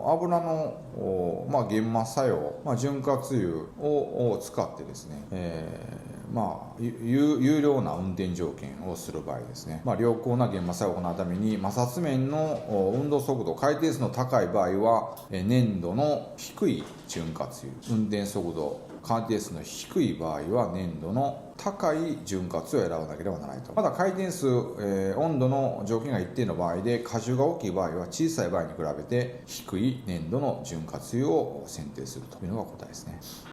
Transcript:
油の、研磨作用、潤滑油を使ってですね、有料な運転条件をする場合ですね、良好な研磨作用を行うために、摩擦面の運動速度、回転数の高い場合は、粘度の低い潤滑油、運転速度、回転数の低い場合は粘度の高い潤滑油を選ばなければならないと。また回転数、温度の条件が一定の場合で、荷重が大きい場合は小さい場合に比べて低い粘度の潤滑油を選定するというのが答えですね。